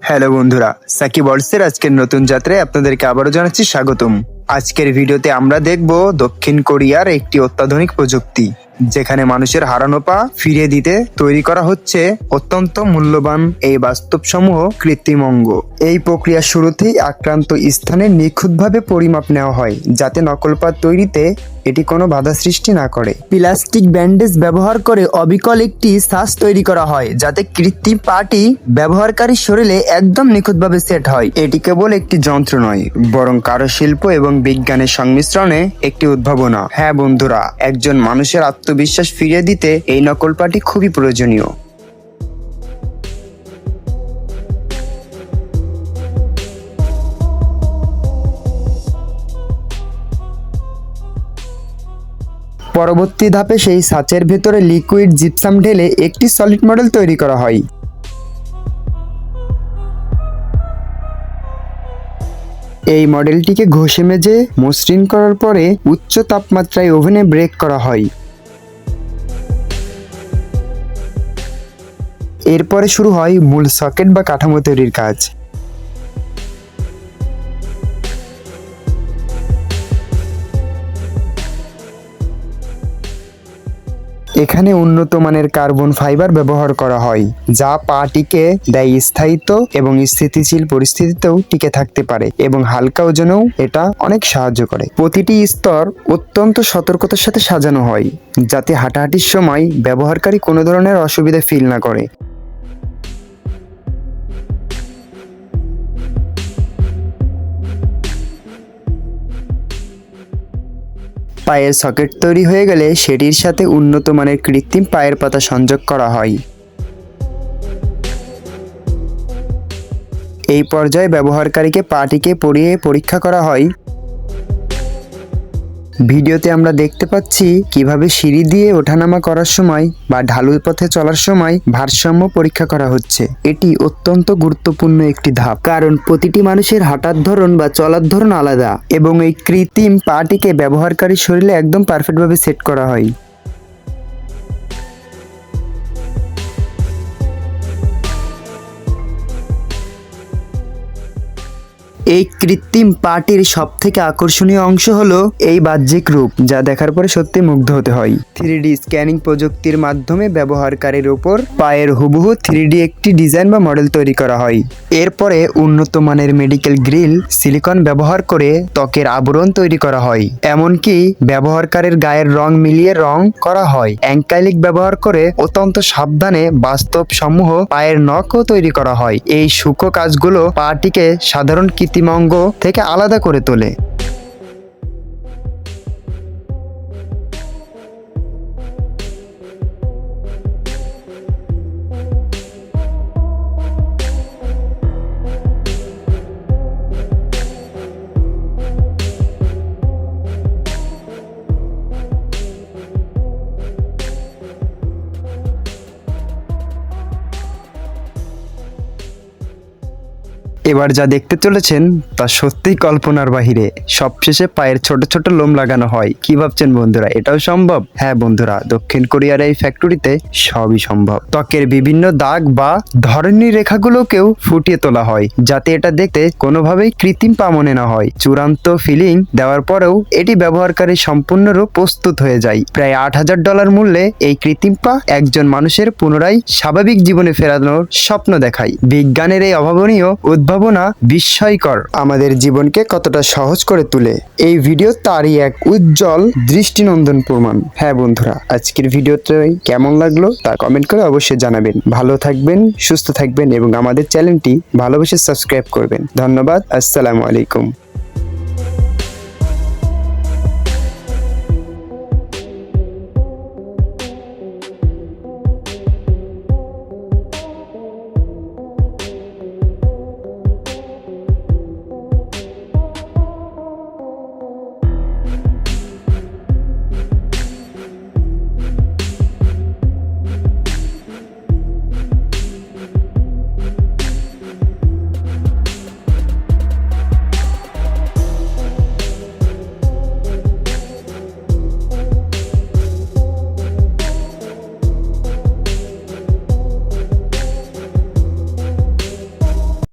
Hello বন্ধুরা, সাকিব ওয়ার্ল্ডসের আজকের নতুন যাত্রায় আপনাদেরকে আবারও জানাচ্ছি স্বাগতম। আজকের ভিডিওতে আমরা দেখব দক্ষিণ কোরিয়ার একটি অত্যাধুনিক প্রযুক্তি, যেখানে মানুষের হারানো পা ফিরিয়ে দিতে তৈরি করা হচ্ছে অত্যন্ত মূল্যবান এই বাস্তবসমূহ কৃত্রিম অঙ্গ। এই প্রক্রিয়ার শুরুতেই আক্রান্ত স্থানের নিখুঁতভাবে পরিমাপ নেওয়া হয়, যাতে নকল পা তৈরিতে এটি কোনো বাধা সৃষ্টি না করে। প্লাস্টিক ব্যান্ডেজ ব্যবহার করে অবিকল একটি শ্বাস তৈরি করা হয়, যাতে কৃত্রিম পাটি ব্যবহারকারীর শরীরে একদম নিখুঁতভাবে সেট হয়। এটি কেবল একটি যন্ত্র নয়, বরং কারুশিল্প এবং বিজ্ঞানের সংমিশ্রণে একটি উদ্ভাবনা। হ্যাঁ বন্ধুরা, একজন মানুষের আত্মবিশ্বাস ফিরিয়ে দিতে এই নকল পাটি খুবই প্রয়োজনীয়। পরবর্তী ধাপে সেই ছাঁচের ভেতরে লিকুইড জিপসাম ঢেলে একটি সলিড মডেল তৈরি করা হয়। এই মডেলটিকে ঘষে মেজে মসৃণ করার পরে উচ্চ তাপমাত্রায় ওভেনে বেক করা হয়। এরপরে শুরু হয় মূল সকেট বা কাঠামো তৈরির কাজ। এখানে উন্নত মানের কার্বন ফাইবার ব্যবহার করা হয়, যা পাটিকে দেয় স্থায়িত্ব এবং স্থিতিশীল পরিস্থিতিতেও টিকে থাকতে পারে, এবং হালকা ওজনেও এটা অনেক সাহায্য করে। প্রতিটি স্তর অত্যন্ত সতর্কতার সাথে সাজানো হয়, যাতে হাঁটাহাঁটির সময় ব্যবহারকারী কোনো ধরনের অসুবিধা ফিল না করে। পায়ের সকেট তৈরি হয়ে গেলে সেটির সাথে উন্নত মানের কৃত্রিম পায়ের পাতা সংযোগ করা হয়। এই পর্যায়ে ব্যবহারকারীকে পাটিকে পরিয়ে পরীক্ষা করা হয়। ভিডিওতে আমরা দেখতে পাচ্ছি কিভাবে সিঁড়ি দিয়ে ওঠানামা করার সময় বা ঢালু পথে চলার সময় ভারসাম্য পরীক্ষা করা হচ্ছে। এটি অত্যন্ত গুরুত্বপূর্ণ একটি ধাপ, কারণ প্রতিটি মানুষের হাঁটার ধরন বা চলার ধরন আলাদা, এবং এই কৃত্রিম পাটিকে ব্যবহারকারীর শরীরে একদম পারফেক্টভাবে সেট করা হয়। এই কৃত্রিম পাটির সব থেকে আকর্ষণীয় অংশ হলো এই বাহ্যিক রূপ, যা দেখার পরে সত্যি মুগ্ধ হতে হয়। 3D স্ক্যানিং প্রযুক্তির মাধ্যমে ব্যবহারকারীর উপর পায়ের হুবহু 3D একটি ডিজাইন বা মডেল তৈরি করা হয়। এরপরে উন্নত মানের মেডিকেল গ্রিল সিলিকন ব্যবহার করে ত্বকের আবরণ তৈরি করা হয়, এমনকি ব্যবহারকারীর গায়ের রং মিলিয়ে রং করা হয়। অ্যাঙ্কাইলিক ব্যবহার করে অত্যন্ত সাবধানে বাস্তব সমূহ পায়ের নখও তৈরি করা হয়। এই সূক্ষ্ম কাজগুলো পাটিকে সাধারণ কৃত্রিম অঙ্গ থেকে আলাদা করে তোলে। এবার যা দেখতে চলেছেন তা সত্যিই কল্পনার বাহিরে। সবশেষে পায়ের ছোট ছোট লোম লাগানো হয়। কি ভাবছেন বন্ধুরা, এটাও সম্ভব? হ্যাঁ বন্ধুরা, দক্ষিণ কোরিয়ার এই ফ্যাক্টরিতে সবই সম্ভব। ত্বকের বিভিন্ন দাগ বা ধরনী রেখাগুলোকেও ফুটিয়ে তোলা হয়, যাতে এটা দেখতে কোনোভাবেই কৃত্রিম পা মনে না হয়। চূড়ান্ত ফিলিং দেওয়ার পরেও এটি ব্যবহারকারী সম্পূর্ণরূপ প্রস্তুত হয়ে যায়। প্রায় $8,000 মূল্যে এই কৃত্রিম পা একজন মানুষের পুনরায় স্বাভাবিক জীবনে ফেরানোর স্বপ্ন দেখায়। বিজ্ঞানের এই অভাবনীয় উদ্ভাবনা বিস্ময়কর, আমাদের জীবনকে কতটা সহজ করে তোলে। এই ভিডিও তারই এক উজ্জ্বল দৃষ্টিনন্দন প্রমাণ। হ্যাঁ বন্ধুরা, আজকের ভিডিওটা কেমন লাগলো তা কমেন্ট করে অবশ্যই জানাবেন। ভালো থাকবেন, সুস্থ থাকবেন এবং আমাদের চ্যানেলটি ভালোবেসে সাবস্ক্রাইব করবেন। ধন্যবাদ। আসসালামু আলাইকুম।